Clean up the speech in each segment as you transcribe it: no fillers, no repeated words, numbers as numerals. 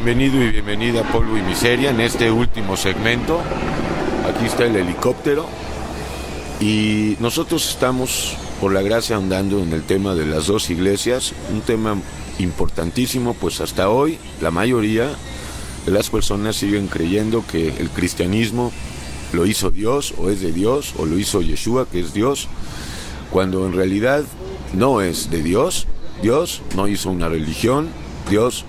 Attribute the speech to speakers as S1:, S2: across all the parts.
S1: Bienvenido y bienvenida a Polvo y Miseria en este último segmento. Aquí está el helicóptero y nosotros estamos, por la gracia, andando en el tema de las dos iglesias, un tema importantísimo, pues hasta hoy la mayoría de las personas siguen creyendo que el cristianismo lo hizo Dios o es de Dios, o lo hizo Yeshua, que es Dios, cuando en realidad no es de Dios. Dios no hizo una religión, Dios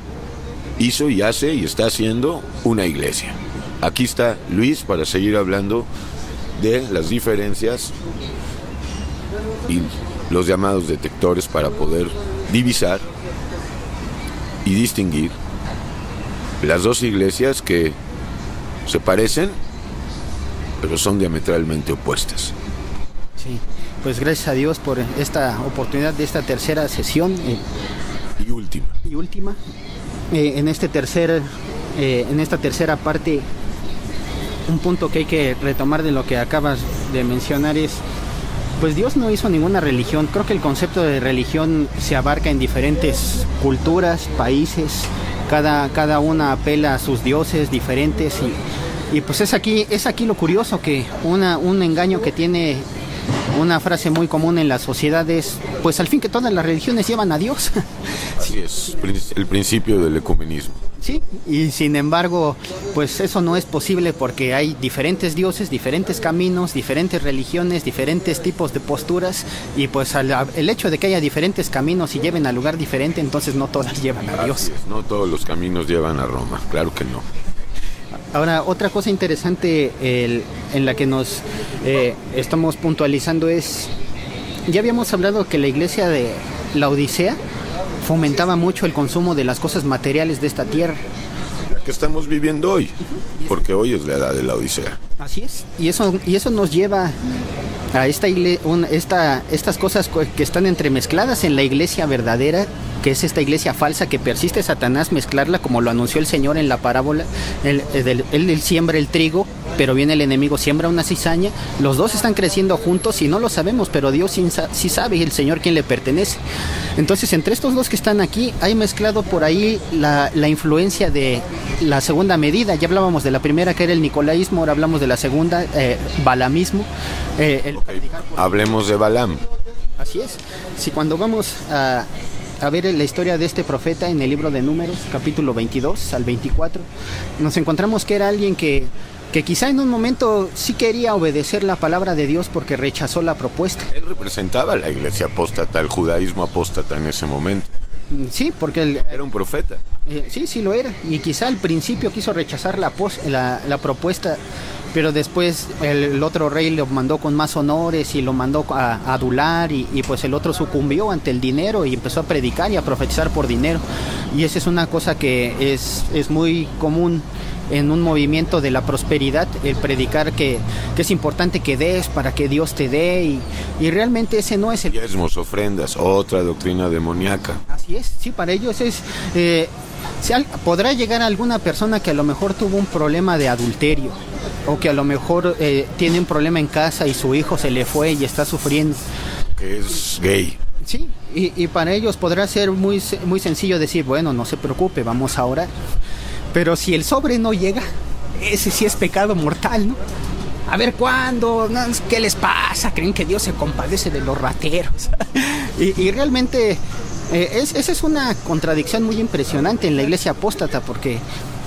S1: hizo y hace y está haciendo una iglesia. Aquí está Luis para seguir hablando de las diferencias y los llamados detectores para poder divisar y distinguir las dos iglesias que se parecen, pero son diametralmente opuestas.
S2: Sí, pues gracias a Dios por esta oportunidad de esta tercera sesión
S1: Y última.
S2: En esta tercera parte, un punto que hay que retomar de lo que acabas de mencionar es, pues Dios no hizo ninguna religión. Creo que el concepto de religión se abarca en diferentes culturas, países, cada una apela a sus dioses diferentes y pues es aquí lo curioso, que un engaño que tiene una frase muy común en la sociedad es, pues al fin que todas las religiones llevan a Dios.
S1: Así es, el principio del ecumenismo.
S2: Sí, y sin embargo, pues eso no es posible porque hay diferentes dioses, diferentes caminos, diferentes religiones, diferentes tipos de posturas, y pues el hecho de que haya diferentes caminos y lleven al lugar diferente, entonces no todas llevan a Dios.
S1: Así es, no todos los caminos llevan a Roma, claro que no.
S2: Ahora, otra cosa interesante en la que nos estamos puntualizando es, ya habíamos hablado que la iglesia de la Odisea fomentaba mucho el consumo de las cosas materiales de esta tierra.
S1: La que estamos viviendo hoy, porque hoy es la edad de la Odisea.
S2: Así es, y eso nos lleva a estas cosas que están entremezcladas en la iglesia verdadera, que es esta iglesia falsa que persiste Satanás mezclarla, como lo anunció el Señor en la parábola. Él siembra el trigo, pero viene el enemigo, siembra una cizaña. Los dos están creciendo juntos y no lo sabemos, pero Dios sí sabe, y el Señor quién le pertenece. Entonces, entre estos dos que están aquí, hay mezclado por ahí la influencia de la segunda medida. Ya hablábamos de la primera, que era el nicolaísmo, ahora hablamos de la segunda, balamismo.
S1: Hablemos de Balaam.
S2: Así es. Si cuando vamos a ver la historia de este profeta en el libro de Números, capítulo 22 al 24, nos encontramos que era alguien que quizá en un momento sí quería obedecer la palabra de Dios porque rechazó la propuesta.
S1: Él representaba a la iglesia apóstata, el judaísmo apóstata en ese momento.
S2: Sí, porque
S1: era un profeta.
S2: Sí lo era. Y quizá al principio quiso rechazar la propuesta, pero después el otro rey lo mandó con más honores y lo mandó a adular y pues el otro sucumbió ante el dinero y empezó a predicar y a profetizar por dinero. Y esa es una cosa que es muy común en un movimiento de la prosperidad, el predicar que es importante que des para que Dios te dé, y realmente ese no es el...
S1: Diezmos, ofrendas, otra doctrina demoníaca.
S2: Así es, sí, para ellos es... podrá llegar alguna persona que a lo mejor tuvo un problema de adulterio, o que a lo mejor tiene un problema en casa y su hijo se le fue y está sufriendo.
S1: Que es gay.
S2: Sí, y para ellos podrá ser muy sencillo decir, bueno, no se preocupe, vamos a orar. Pero si el sobre no llega, ese sí es pecado mortal, ¿no? A ver cuándo, no, ¿qué les pasa? ¿Creen que Dios se compadece de los rateros? y realmente esa es una contradicción muy impresionante en la iglesia apóstata, porque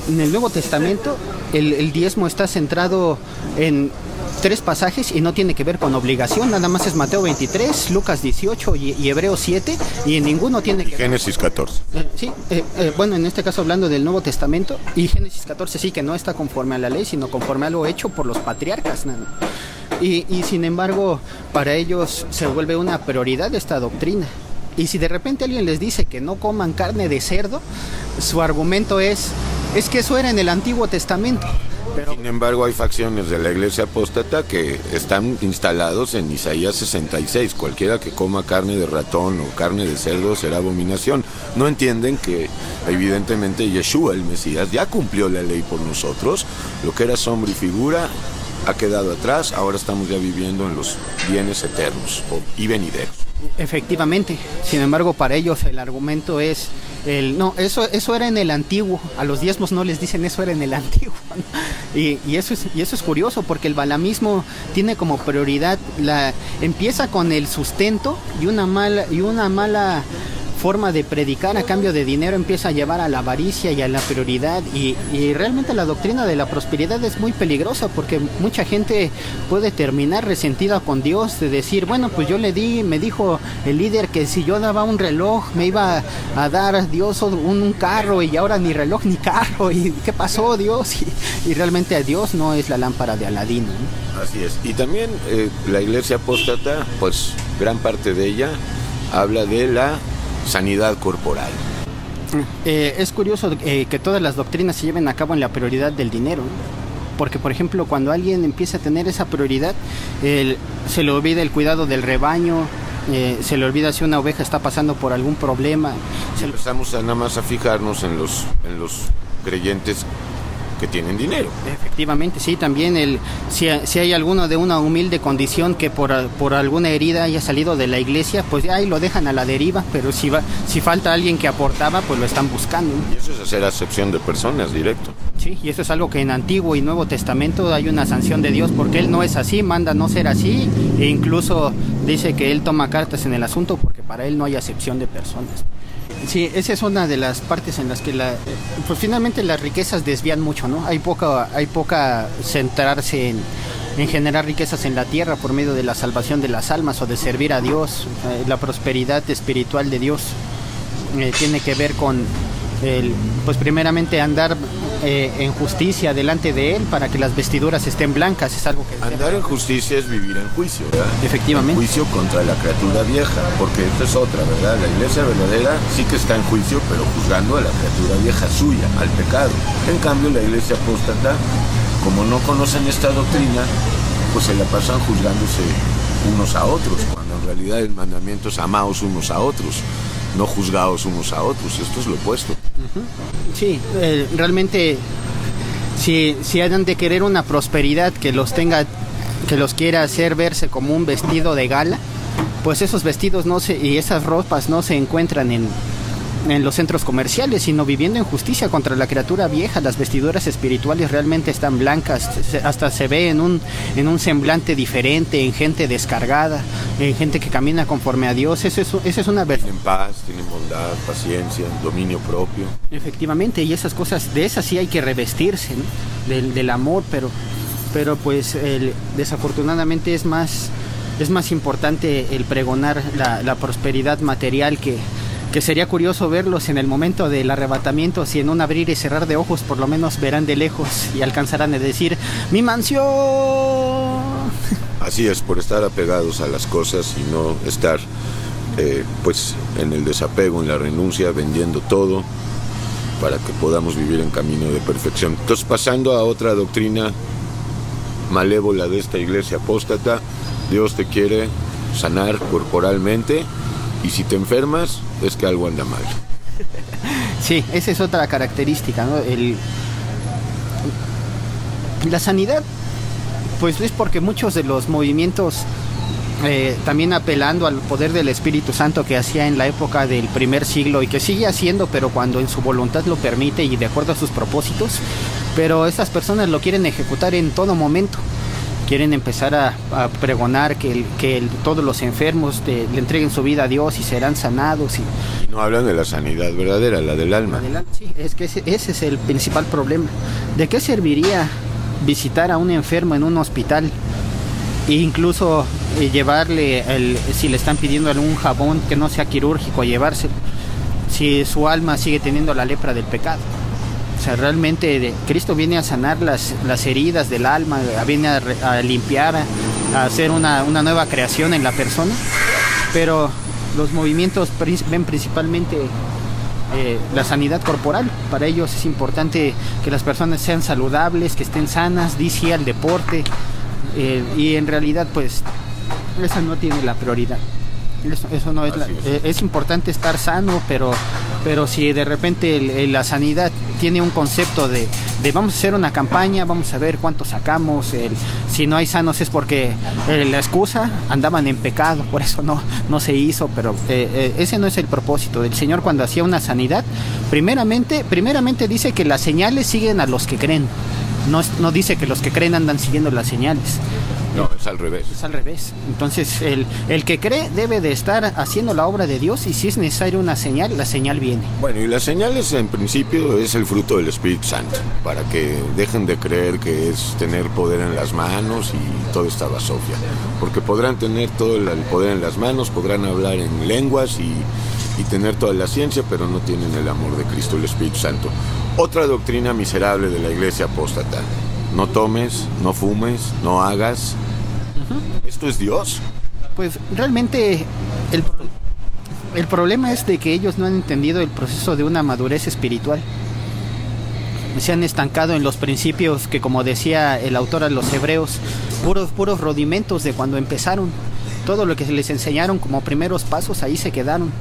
S2: en el Nuevo Testamento el diezmo está centrado en 3 pasajes y no tiene que ver con obligación, nada más es Mateo 23, Lucas 18 y Hebreos 7, y en ninguno tiene que ver.
S1: Génesis 14.
S2: Bueno, en este caso hablando del Nuevo Testamento, y Génesis 14 sí que no está conforme a la ley, sino conforme a algo hecho por los patriarcas, ¿no? Y sin embargo, para ellos se vuelve una prioridad esta doctrina. Y si de repente alguien les dice que no coman carne de cerdo, su argumento es que eso era en el Antiguo Testamento. Pero...
S1: Sin embargo, hay facciones de la iglesia apóstata que están instalados en Isaías 66. Cualquiera que coma carne de ratón o carne de cerdo será abominación. No entienden que evidentemente Yeshua, el Mesías, ya cumplió la ley por nosotros. Lo que era sombra y figura ha quedado atrás. Ahora estamos ya viviendo en los bienes eternos y venideros.
S2: Efectivamente, sin embargo para ellos el argumento es no, eso era en el antiguo, a los diezmos no les dicen eso era en el antiguo, ¿no? y eso es curioso porque el balamismo tiene como prioridad empieza con el sustento y una mala forma de predicar a cambio de dinero empieza a llevar a la avaricia y a la prioridad y realmente la doctrina de la prosperidad es muy peligrosa porque mucha gente puede terminar resentida con Dios de decir, bueno, pues yo me dijo el líder que si yo daba un reloj me iba a dar Dios un carro y ahora ni reloj ni carro y ¿qué pasó Dios? Y realmente a Dios no es la lámpara de Aladín, ¿no?
S1: Así es. Y también la iglesia apóstata, pues gran parte de ella habla de la sanidad corporal.
S2: Es curioso que todas las doctrinas se lleven a cabo en la prioridad del dinero, ¿no? Porque por ejemplo cuando alguien empieza a tener esa prioridad se le olvida el cuidado del rebaño, se le olvida si una oveja está pasando por algún problema.
S1: Empezamos nada más a fijarnos en los creyentes que tienen dinero.
S2: Efectivamente, sí, también si hay alguno de una humilde condición que por alguna herida haya salido de la iglesia, pues ahí lo dejan a la deriva, pero si falta alguien que aportaba, pues lo están buscando, ¿no?
S1: Y eso es hacer acepción de personas directo.
S2: Sí, y eso es algo que en Antiguo y Nuevo Testamento hay una sanción de Dios, porque Él no es así, manda no ser así, e incluso dice que Él toma cartas en el asunto, porque para Él no hay acepción de personas. Sí, esa es una de las partes en las que pues finalmente las riquezas desvían mucho, ¿no? Hay poca centrarse en generar riquezas en la tierra por medio de la salvación de las almas o de servir a Dios. La prosperidad espiritual de Dios tiene que ver con pues primeramente andar en justicia delante de Él para que las vestiduras estén blancas. Es algo que
S1: andar en justicia es vivir en juicio, ¿verdad?
S2: Efectivamente.
S1: Juicio contra la criatura vieja, porque esto es otra, ¿verdad? La iglesia verdadera sí que está en juicio, pero juzgando a la criatura vieja suya, al pecado. En cambio, la iglesia apóstata, como no conocen esta doctrina, pues se la pasan juzgándose unos a otros, cuando en realidad el mandamiento es amaos unos a otros, no juzgados unos a otros. Esto es lo opuesto.
S2: Sí, realmente si han de querer una prosperidad que los quiera hacer verse como un vestido de gala, pues esos vestidos y esas ropas no se encuentran en los centros comerciales, sino viviendo en justicia contra la criatura vieja. Las vestiduras espirituales realmente están blancas, hasta se ve en un semblante diferente, en gente descargada, en gente que camina conforme a Dios. Esa es una verdad.
S1: Tienen paz, tienen bondad, paciencia, dominio propio.
S2: Efectivamente, y esas cosas, de esas sí hay que revestirse, ¿no? del amor, pero pues desafortunadamente es más importante el pregonar la prosperidad material que sería curioso verlos en el momento del arrebatamiento, si en un abrir y cerrar de ojos por lo menos verán de lejos y alcanzarán a decir ¡mi mansión!
S1: Así es, por estar apegados a las cosas y no estar pues en el desapego, en la renuncia, vendiendo todo para que podamos vivir en camino de perfección. Entonces, pasando a otra doctrina malévola de esta iglesia apóstata, Dios te quiere sanar corporalmente, y si te enfermas es que algo anda mal.
S2: Sí, esa es otra característica, ¿no? La sanidad, pues es porque muchos de los movimientos, también apelando al poder del Espíritu Santo que hacía en la época del primer siglo y que sigue haciendo, pero cuando en su voluntad lo permite y de acuerdo a sus propósitos, pero esas personas lo quieren ejecutar en todo momento. Quieren empezar a pregonar que todos los enfermos le entreguen su vida a Dios y serán sanados.
S1: Y no hablan de la sanidad verdadera, la del alma.
S2: Sí, es que ese es el principal problema. ¿De qué serviría visitar a un enfermo en un hospital e incluso llevarle, si le están pidiendo algún jabón que no sea quirúrgico, llevárselo, si su alma sigue teniendo la lepra del pecado? O sea, realmente Cristo viene a sanar las heridas del alma, viene a limpiar, a hacer una nueva creación en la persona, pero los movimientos ven principalmente la sanidad corporal. Para ellos es importante que las personas sean saludables, que estén sanas, dice al deporte, y en realidad pues esa no tiene la prioridad. Eso no es, es importante estar sano, pero si de repente la sanidad tiene un concepto de vamos a hacer una campaña, vamos a ver cuánto sacamos, si no hay sanos es porque la excusa, andaban en pecado, por eso no se hizo, pero ese no es el propósito del Señor cuando hacía una sanidad. Primeramente dice que las señales siguen a los que creen, no dice que los que creen andan siguiendo las señales.
S1: No, es al revés.
S2: Es al revés. Entonces, el que cree debe de estar haciendo la obra de Dios y si es necesario una señal, la señal viene.
S1: Bueno, y las señales en principio es el fruto del Espíritu Santo, para que dejen de creer que es tener poder en las manos y toda esta basofia. Porque podrán tener todo el poder en las manos, podrán hablar en lenguas y tener toda la ciencia, pero no tienen el amor de Cristo, el Espíritu Santo. Otra doctrina miserable de la iglesia apóstata. No tomes, no fumes, no hagas. ¿Esto es Dios?
S2: Pues realmente el problema es de que ellos no han entendido el proceso de una madurez espiritual. Se han estancado en los principios que, como decía el autor a los Hebreos, puros rudimentos de cuando empezaron. Todo lo que les enseñaron como primeros pasos, ahí se quedaron.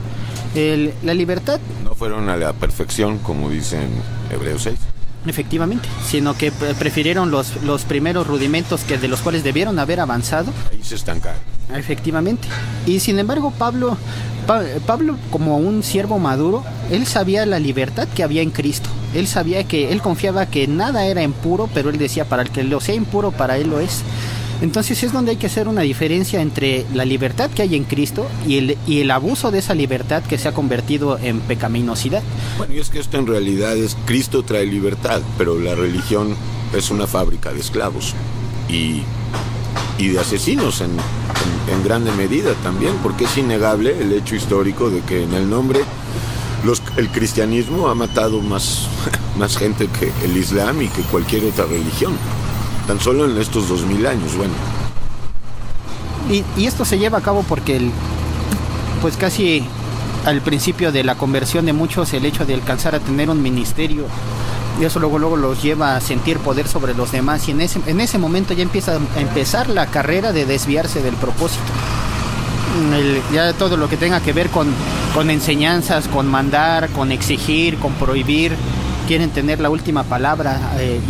S2: La libertad...
S1: No fueron a la perfección, como dicen Hebreos 6.
S2: Efectivamente, sino que prefirieron los primeros rudimentos de los cuales debieron haber avanzado.
S1: Ahí se estancaron.
S2: Efectivamente. Y sin embargo, Pablo, como un siervo maduro, él sabía la libertad que había en Cristo. Él confiaba que nada era impuro, pero él decía, para el que lo sea impuro, para él lo es. Entonces es donde hay que hacer una diferencia entre la libertad que hay en Cristo y el abuso de esa libertad que se ha convertido en pecaminosidad. Bueno,
S1: y es que esto en realidad es, Cristo trae libertad, pero la religión es una fábrica de esclavos y de asesinos en grande medida también, porque es innegable el hecho histórico de que en el nombre el cristianismo ha matado más gente que el Islam y que cualquier otra religión. Tan solo en estos 2000 años, bueno.
S2: Y esto se lleva a cabo porque pues casi al principio de la conversión de muchos, el hecho de alcanzar a tener un ministerio, y eso luego los lleva a sentir poder sobre los demás, y en ese momento ya empieza a empezar la carrera de desviarse del propósito. Ya todo lo que tenga que ver con enseñanzas, con mandar, con exigir, con prohibir, quieren tener la última palabra,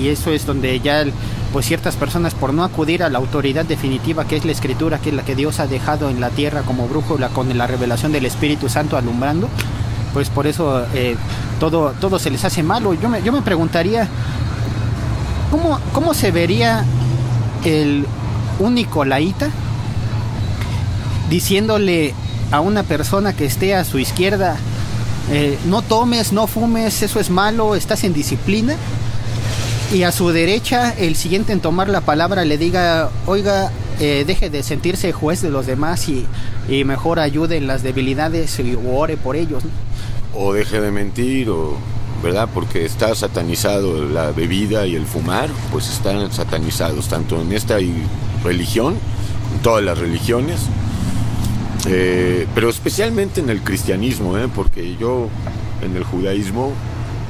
S2: y eso es donde ya pues ciertas personas, por no acudir a la autoridad definitiva que es la Escritura, que es la que Dios ha dejado en la tierra como brújula con la revelación del Espíritu Santo alumbrando, pues por eso todo se les hace malo. Yo me preguntaría ¿cómo se vería un nicolaíta diciéndole a una persona que esté a su izquierda, no tomes, no fumes, eso es malo, estás en disciplina, y a su derecha el siguiente en tomar la palabra le diga, oiga, deje de sentirse juez de los demás y mejor ayude en las debilidades o ore por ellos, ¿no?
S1: O deje de mentir, ¿verdad? Porque está satanizado la bebida y el fumar, pues están satanizados tanto en esta religión, en todas las religiones, pero especialmente en el cristianismo, porque yo en el judaísmo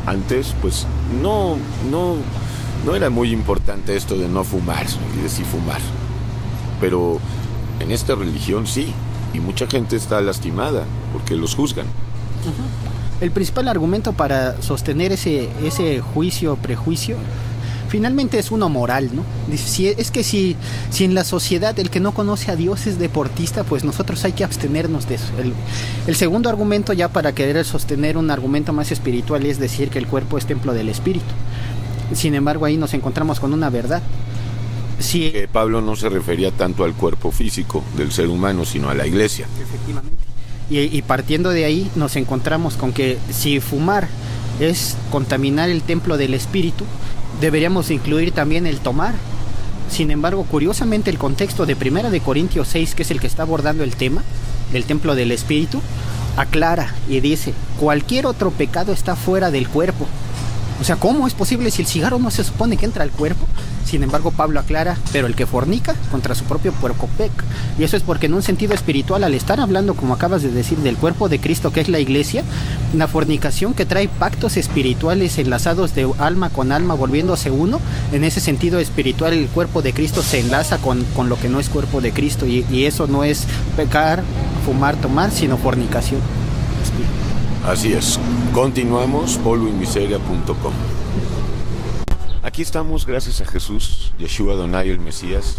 S1: antes pues no era muy importante esto de no fumar y de sí fumar, pero en esta religión sí, y mucha gente está lastimada porque los juzgan.
S2: El principal argumento para sostener ese prejuicio finalmente es uno moral, ¿no? Es que si en la sociedad el que no conoce a Dios es deportista, pues nosotros hay que abstenernos de eso. El segundo argumento, ya para querer sostener un argumento más espiritual, es decir que el cuerpo es templo del Espíritu. Sin embargo, ahí nos encontramos con una verdad.
S1: Que Pablo no se refería tanto al cuerpo físico del ser humano, sino a la iglesia.
S2: Efectivamente. Y partiendo de ahí nos encontramos con que si fumar es contaminar el templo del Espíritu, deberíamos incluir también el tomar. Sin embargo, curiosamente, el contexto de 1 de Corintios 6, que es el que está abordando el tema del templo del Espíritu, aclara y dice, cualquier otro pecado está fuera del cuerpo. O sea, ¿cómo es posible si el cigarro no se supone que entra al cuerpo? Sin embargo, Pablo aclara, pero el que fornica contra su propio cuerpo peca. Y eso es porque en un sentido espiritual, al estar hablando, como acabas de decir, del cuerpo de Cristo, que es la iglesia, una fornicación que trae pactos espirituales enlazados de alma con alma, volviéndose uno, en ese sentido espiritual el cuerpo de Cristo se enlaza con lo que no es cuerpo de Cristo, y eso no es pecar, fumar, tomar, sino fornicación.
S1: Así es. Continuamos, polvoymiseria.com. Aquí estamos, gracias a Jesús, Yeshua Adonai, el Mesías,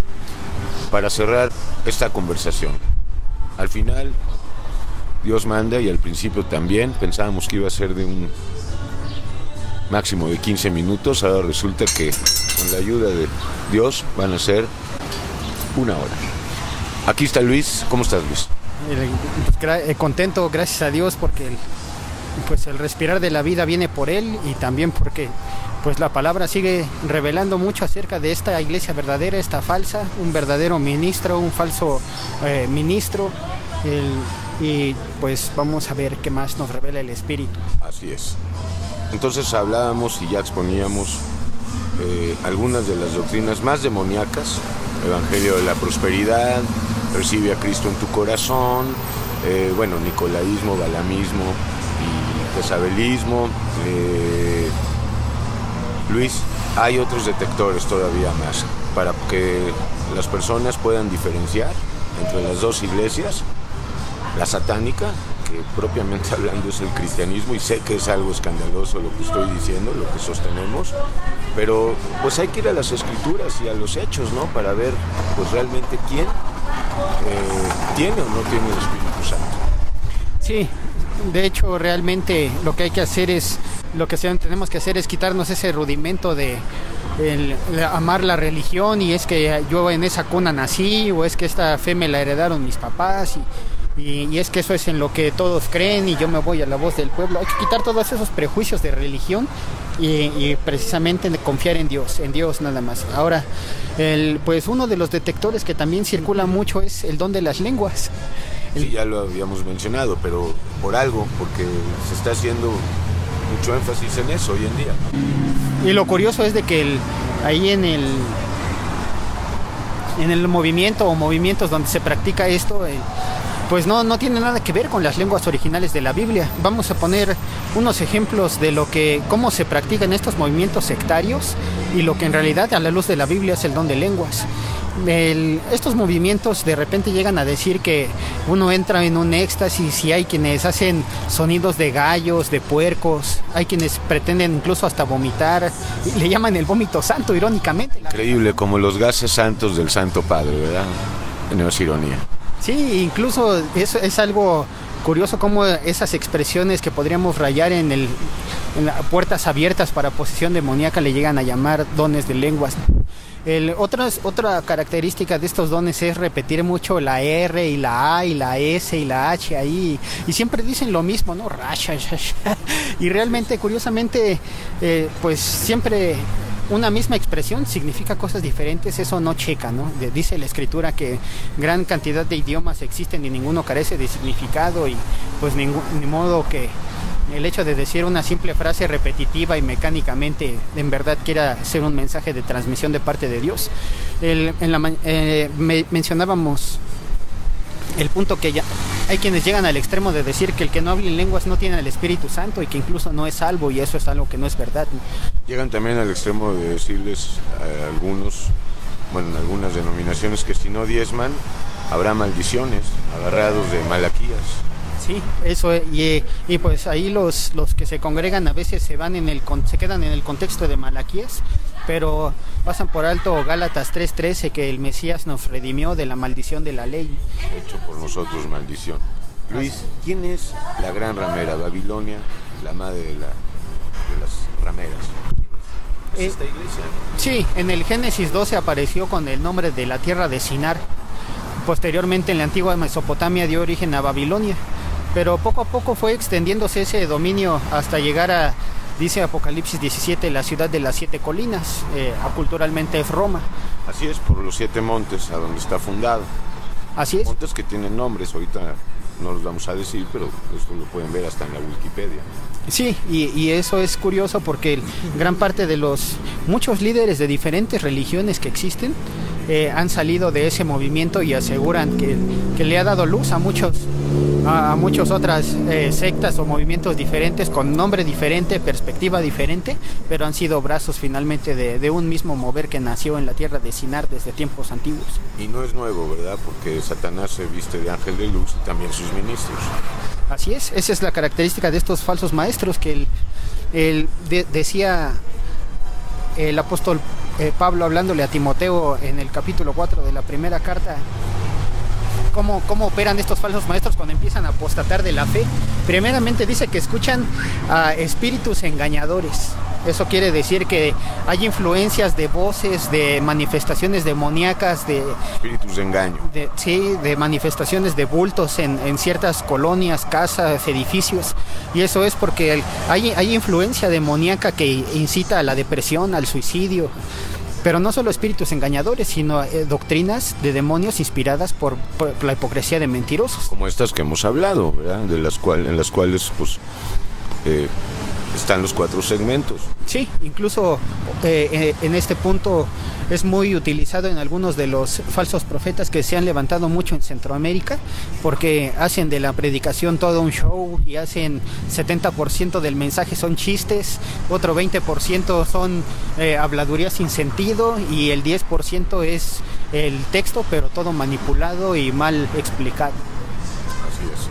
S1: para cerrar esta conversación. Al final, Dios manda, y al principio también pensábamos que iba a ser de un máximo de 15 minutos. Ahora resulta que con la ayuda de Dios van a ser 1 hora. Aquí está Luis. ¿Cómo estás, Luis?
S2: Contento, gracias a Dios, porque el respirar de la vida viene por Él, y también porque pues la palabra sigue revelando mucho acerca de esta iglesia verdadera, esta falsa, un verdadero ministro, un falso ministro, y pues vamos a ver qué más nos revela el Espíritu.
S1: Así es. Entonces hablábamos y ya exponíamos algunas de las doctrinas más demoníacas: Evangelio de la prosperidad, recibe a Cristo en tu corazón, nicolaísmo, balamismo y jezabelismo. Luis, hay otros detectores todavía más para que las personas puedan diferenciar entre las dos iglesias: la satánica, que propiamente hablando es el cristianismo, y sé que es algo escandaloso lo que estoy diciendo, lo que sostenemos, pero pues hay que ir a las escrituras y a los hechos, ¿no? Para ver pues realmente quién tiene o no tiene el Espíritu Santo.
S2: Sí, de hecho realmente lo que hay que hacer es, tenemos que hacer es quitarnos ese rudimento de amar la religión, y es que yo en esa cuna nací, o es que esta fe me la heredaron mis papás, y es que eso es en lo que todos creen, y yo me voy a la voz del pueblo. Hay que quitar todos esos prejuicios de religión y precisamente confiar en Dios nada más. Ahora, pues uno de los detectores que también circula mucho es el don de las lenguas.
S1: Sí, ya lo habíamos mencionado, pero por algo, porque se está haciendo mucho énfasis en eso hoy en día.
S2: Y lo curioso es de que ahí en el movimiento o movimientos donde se practica esto, pues no tiene nada que ver con las lenguas originales de la Biblia. Vamos a poner unos ejemplos de cómo se practican estos movimientos sectarios y lo que en realidad a la luz de la Biblia es el don de lenguas. Estos movimientos de repente llegan a decir que uno entra en un éxtasis, y hay quienes hacen sonidos de gallos, de puercos, hay quienes pretenden incluso hasta vomitar, y le llaman el vómito santo, irónicamente.
S1: Increíble, como los gases santos del Santo Padre, ¿verdad? No es ironía.
S2: Sí, incluso eso es algo curioso, como esas expresiones que podríamos rayar en las puertas abiertas para posesión demoníaca le llegan a llamar dones de lenguas. Otra característica de estos dones es repetir mucho la R y la A y la S y la H ahí, y siempre dicen lo mismo, ¿no? Y realmente, curiosamente, pues siempre una misma expresión significa cosas diferentes. Eso no checa, ¿no? Dice la Escritura que gran cantidad de idiomas existen y ninguno carece de significado, y pues ni modo que el hecho de decir una simple frase repetitiva y mecánicamente en verdad quiera ser un mensaje de transmisión de parte de Dios. Mencionábamos el punto que ya hay quienes llegan al extremo de decir que el que no hable en lenguas no tiene el Espíritu Santo, y que incluso no es salvo, y eso es algo que no es verdad.
S1: Llegan también al extremo de decirles a algunos, en algunas denominaciones, que si no diezman habrá maldiciones, agarrados de Malaquías.
S2: Sí, eso, y pues ahí los que se congregan a veces se quedan en el contexto de Malaquías, pero pasan por alto Gálatas 3:13, que el Mesías nos redimió de la maldición de la ley.
S1: Hecho por nosotros maldición. Luis, ¿quién es la gran ramera? Babilonia, la madre de las rameras. ¿Es esta iglesia?
S2: Sí, en el Génesis 12 apareció con el nombre de la tierra de Sinar. Posteriormente, en la antigua Mesopotamia dio origen a Babilonia, pero poco a poco fue extendiéndose ese dominio hasta llegar a, dice Apocalipsis 17, la ciudad de las 7 colinas, culturalmente es Roma.
S1: Así es, por los 7 montes a donde está fundado.
S2: Así es.
S1: Montes que tienen nombres, ahorita no los vamos a decir, pero esto lo pueden ver hasta en la Wikipedia.
S2: Sí, y eso es curioso porque gran parte de muchos líderes de diferentes religiones que existen han salido de ese movimiento y aseguran que le ha dado luz a muchas otras sectas o movimientos diferentes, con nombre diferente, perspectiva diferente, pero han sido brazos finalmente de un mismo mover que nació en la tierra de Sinar desde tiempos antiguos.
S1: Y no es nuevo, ¿verdad? Porque Satanás se viste de ángel de luz y también sus ministros.
S2: Así es, esa es la característica de estos falsos maestros, que decía el apóstol Pablo hablándole a Timoteo en el capítulo 4 de la primera carta, cómo operan estos falsos maestros cuando empiezan a apostatar de la fe. Primeramente dice que escuchan a espíritus engañadores. Eso quiere decir que hay influencias de voces, de manifestaciones demoníacas, de
S1: espíritus de engaño.
S2: De manifestaciones de bultos en ciertas colonias, casas, edificios. Y eso es porque hay influencia demoníaca que incita a la depresión, al suicidio. Pero no solo espíritus engañadores, sino doctrinas de demonios inspiradas por la hipocresía de mentirosos.
S1: Como estas que hemos hablado, ¿verdad? En las cuales pues están los 4 segmentos.
S2: Sí, incluso en este punto es muy utilizado en algunos de los falsos profetas que se han levantado mucho en Centroamérica, porque hacen de la predicación todo un show y hacen 70% del mensaje son chistes, otro 20% son habladurías sin sentido y el 10% es el texto, pero todo manipulado y mal explicado.
S1: Así es.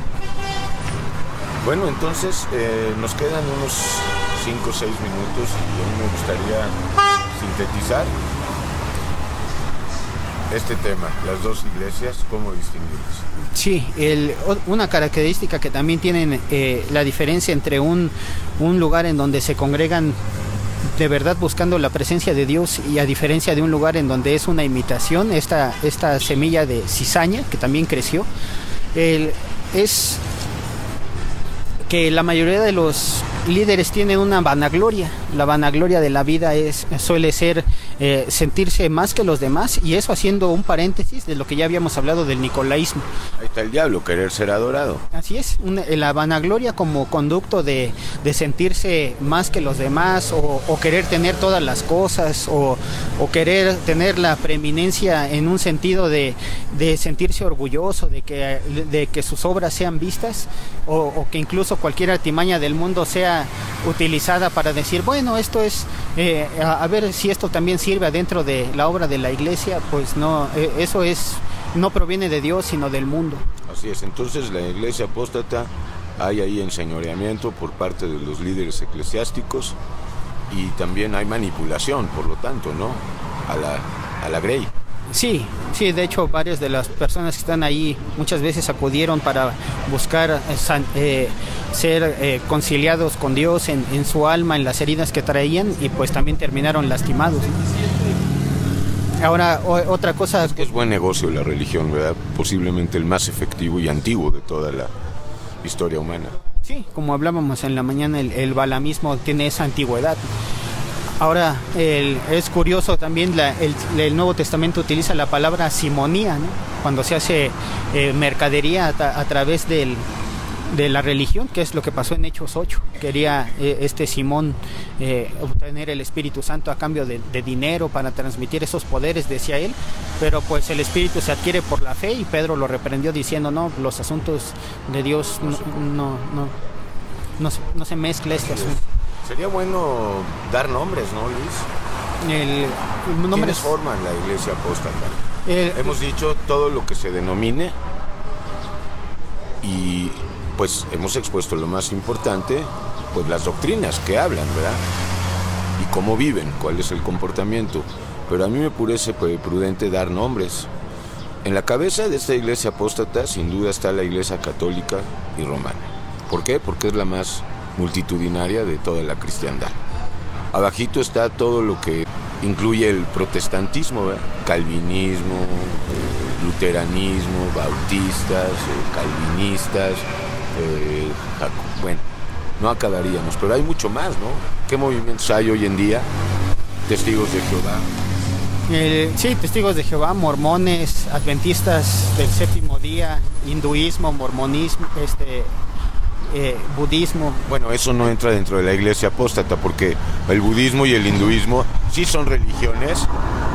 S1: Bueno, entonces nos quedan unos 5 o 6 minutos y a mí me gustaría sintetizar este tema, las 2 iglesias, ¿cómo distinguirlas?
S2: Sí, una característica que también tienen la diferencia entre un lugar en donde se congregan de verdad buscando la presencia de Dios, y a diferencia de un lugar en donde es una imitación, esta semilla de cizaña que también creció, es que la mayoría de los líderes tienen una vanagloria. La vanagloria de la vida suele ser sentirse más que los demás, y eso haciendo un paréntesis de lo que ya habíamos hablado del nicolaísmo.
S1: Ahí está el diablo, querer ser adorado.
S2: Así es, la vanagloria como conducto de sentirse más que los demás, o querer tener todas las cosas, o querer tener la preeminencia en un sentido de sentirse orgulloso de que sus obras sean vistas, o que incluso cualquier artimaña del mundo sea utilizada para decir, bueno, esto es a ver si esto también sirve adentro de la obra de la iglesia. Pues no, eso no proviene de Dios, sino del mundo.
S1: Así es. Entonces la iglesia apóstata, hay ahí enseñoreamiento por parte de los líderes eclesiásticos, y también hay manipulación, por lo tanto, ¿no? A la grey.
S2: Sí, de hecho varias de las personas que están ahí muchas veces acudieron para buscar ser conciliados con Dios en su alma, en las heridas que traían, y pues también terminaron lastimados. Ahora, otra cosa...
S1: Es buen negocio la religión, ¿verdad? Posiblemente el más efectivo y antiguo de toda la historia humana.
S2: Sí, como hablábamos en la mañana, el balamismo tiene esa antigüedad. Ahora, es curioso también, el Nuevo Testamento utiliza la palabra simonía, ¿no? Cuando se hace mercadería a través de la religión, que es lo que pasó en Hechos 8. Quería Simón obtener el Espíritu Santo a cambio de dinero para transmitir esos poderes, decía él, pero pues el Espíritu se adquiere por la fe, y Pedro lo reprendió diciendo, no, los asuntos de Dios no se mezcla este asunto.
S1: Sería bueno dar nombres, ¿no, Luis? ¿Quiénes forman la iglesia apóstata? Hemos dicho todo lo que se denomine, y pues hemos expuesto lo más importante, pues las doctrinas que hablan, ¿verdad? Y cómo viven, cuál es el comportamiento. Pero a mí me parece prudente dar nombres. En la cabeza de esta iglesia apóstata, sin duda, está la iglesia católica y romana. ¿Por qué? Porque es la más multitudinaria de toda la cristiandad. Abajito está todo lo que incluye el protestantismo, ¿verdad? Calvinismo, luteranismo, bautistas, calvinistas, bueno, no acabaríamos, pero hay mucho más, ¿no? ¿Qué movimientos hay hoy en día? Testigos de Jehová.
S2: Sí, testigos de Jehová, mormones, adventistas del séptimo día, hinduismo, mormonismo, budismo.
S1: Bueno, eso no entra dentro de la iglesia apóstata, porque el budismo y el hinduismo sí son religiones,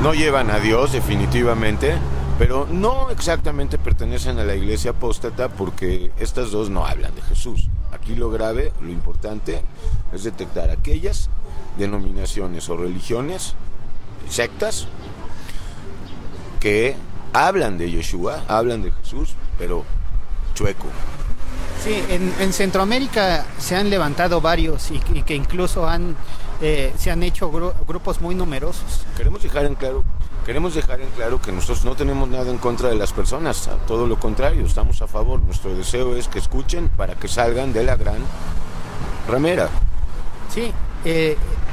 S1: no llevan a Dios definitivamente, pero no exactamente pertenecen a la iglesia apóstata, porque estas dos no hablan de Jesús. Aquí lo grave, lo importante, es detectar aquellas denominaciones o religiones, sectas, que hablan de Yeshua, hablan de Jesús, pero chueco,
S2: Sí, en Centroamérica se han levantado varios y que incluso se han hecho grupos muy numerosos.
S1: Queremos dejar en claro que nosotros no tenemos nada en contra de las personas, todo lo contrario, estamos a favor. Nuestro deseo es que escuchen para que salgan de la gran ramera.
S2: Sí,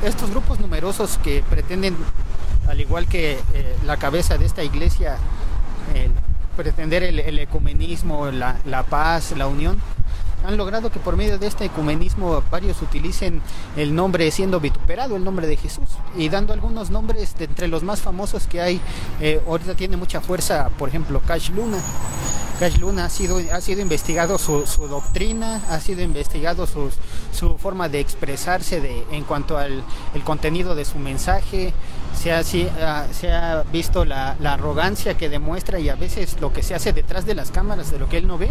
S2: estos grupos numerosos que pretenden, al igual que la cabeza de esta iglesia, pretender el ecumenismo, la paz, la unión, han logrado que por medio de este ecumenismo varios utilicen el nombre siendo vituperado, el nombre de Jesús, y dando algunos nombres de entre los más famosos que hay. Ahorita tiene mucha fuerza, por ejemplo, Cash Luna. Cash Luna ha sido investigado su doctrina, ha sido investigado su forma de expresarse en cuanto al el contenido de su mensaje. Se ha visto la arrogancia que demuestra y a veces lo que se hace detrás de las cámaras de lo que él no ve,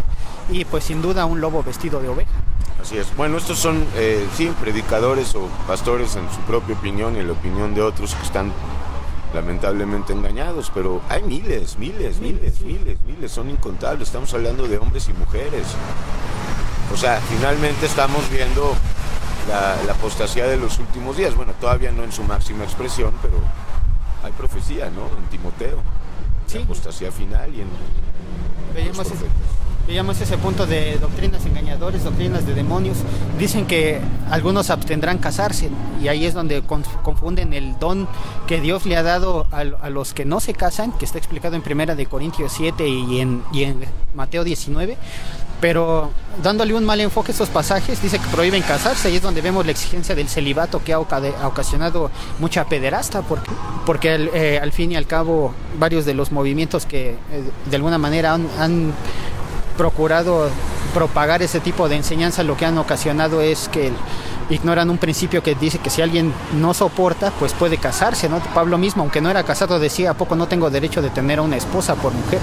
S2: y pues sin duda un lobo vestido de oveja.
S1: Así es. Bueno, estos son predicadores o pastores en su propia opinión y en la opinión de otros que están lamentablemente engañados, pero hay miles, son incontables. Estamos hablando de hombres y mujeres. O sea, finalmente estamos viendo la apostasía de los últimos días. Bueno, todavía no en su máxima expresión, pero hay profecía, ¿no? En Timoteo, sí. La apostasía final y en
S2: veíamos ese punto de doctrinas engañadores, doctrinas de demonios. Dicen que algunos abstendrán casarse, y ahí es donde confunden el don que Dios le ha dado a los que no se casan, que está explicado en 1 de Corintios 7 y en Mateo 19. Pero dándole un mal enfoque a esos pasajes, dice que prohíben casarse, y es donde vemos la exigencia del celibato, que ha ocasionado mucha pederasta, porque al fin y al cabo varios de los movimientos que de alguna manera han procurado propagar ese tipo de enseñanza, lo que han ocasionado es que ignoran un principio que dice que si alguien no soporta, pues puede casarse, ¿no? Pablo mismo, aunque no era casado, decía: ¿a poco no tengo derecho de tener a una esposa por mujer?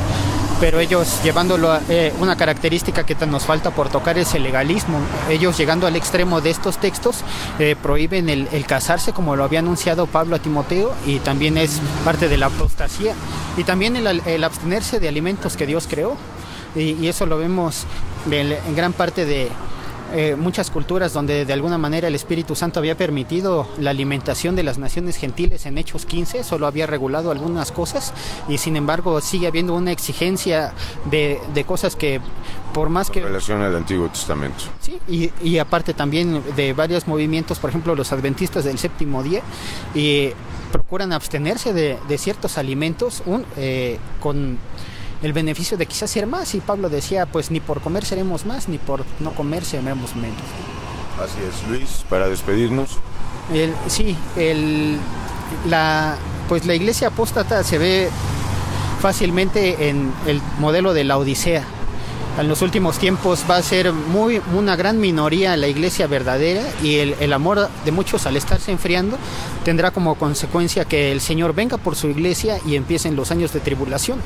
S2: Pero ellos, llevándolo a una característica que nos falta por tocar, es el legalismo. Ellos, llegando al extremo de estos textos, prohíben el casarse, como lo había anunciado Pablo a Timoteo, y también es parte de la apostasía, y también el abstenerse de alimentos que Dios creó. Y eso lo vemos en gran parte de muchas culturas donde de alguna manera el Espíritu Santo había permitido la alimentación de las naciones gentiles. En Hechos 15 solo había regulado algunas cosas, y sin embargo sigue habiendo una exigencia de cosas que, por más que...
S1: En relación al Antiguo Testamento.
S2: Sí, y aparte también de varios movimientos, por ejemplo los adventistas del séptimo día, y procuran abstenerse de ciertos alimentos con el beneficio de quizás ser más, y Pablo decía: pues ni por comer seremos más, ni por no comer seremos menos.
S1: Así es. Luis, para despedirnos.
S2: La iglesia apóstata se ve fácilmente en el modelo de la Odisea. En los últimos tiempos va a ser una gran minoría la iglesia verdadera, y el amor de muchos, al estarse enfriando, tendrá como consecuencia que el Señor venga por su iglesia y empiecen los años de tribulación.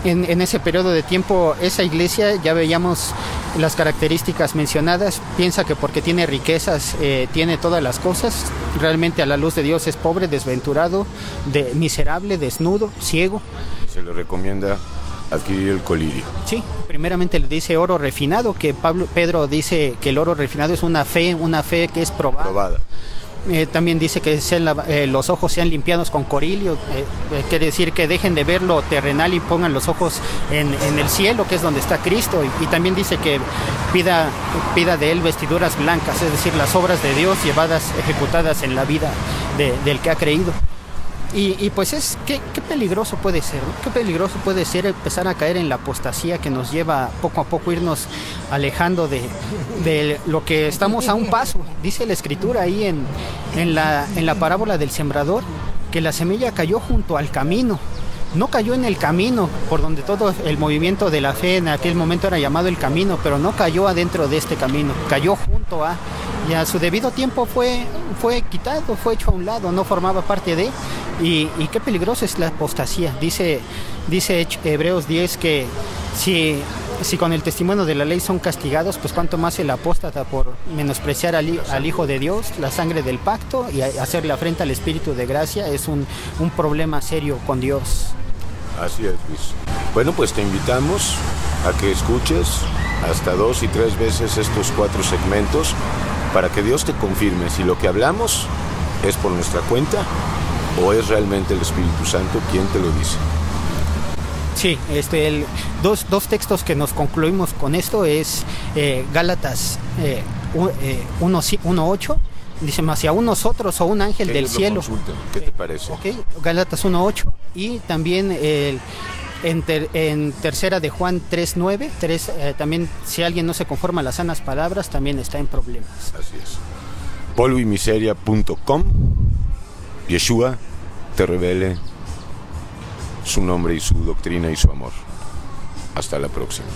S2: En ese periodo de tiempo, esa iglesia, ya veíamos las características mencionadas, piensa que porque tiene riquezas, tiene todas las cosas. Realmente a la luz de Dios es pobre, desventurado, miserable, desnudo, ciego.
S1: Se le recomienda adquirir el colirio.
S2: Sí, primeramente le dice oro refinado, que Pedro dice que el oro refinado es una fe que es probada. También dice que los ojos sean limpiados con corilio, quiere decir que dejen de ver lo terrenal y pongan los ojos en el cielo, que es donde está Cristo. Y también dice que pida de él vestiduras blancas, es decir, las obras de Dios ejecutadas en la vida del que ha creído. Y pues qué peligroso puede ser, ¿no? Qué peligroso puede ser empezar a caer en la apostasía, que nos lleva poco a poco a irnos alejando de lo que estamos a un paso. Dice la Escritura ahí en la parábola del sembrador, que la semilla cayó junto al camino. No cayó en el camino por donde todo el movimiento de la fe en aquel momento era llamado el camino, pero no cayó adentro de este camino, cayó junto a, y a su debido tiempo fue quitado, fue hecho a un lado, no formaba parte de. Y qué peligroso es la apostasía. Dice Hebreos 10 que si con el testimonio de la ley son castigados, pues cuánto más el apóstata por menospreciar al Hijo de Dios, la sangre del pacto, y hacerle afrenta al Espíritu de gracia. Es un problema serio con Dios.
S1: Así es, Luis. Bueno, pues te invitamos a que escuches hasta 2 y 3 veces estos 4 segmentos para que Dios te confirme si lo que hablamos es por nuestra cuenta o es realmente el Espíritu Santo quien te lo dice.
S2: Sí, dos textos que nos concluimos con esto es Gálatas 1:8. Dice, más si aún nosotros o un ángel del cielo.
S1: ¿Qué te parece?
S2: Okay. Gálatas 1:8 y también en tercera de Juan 3:9, también si alguien no se conforma a las sanas palabras, también está en problemas.
S1: Así es. polvoymiseria.com. Yeshua te revele su nombre y su doctrina y su amor. Hasta la próxima.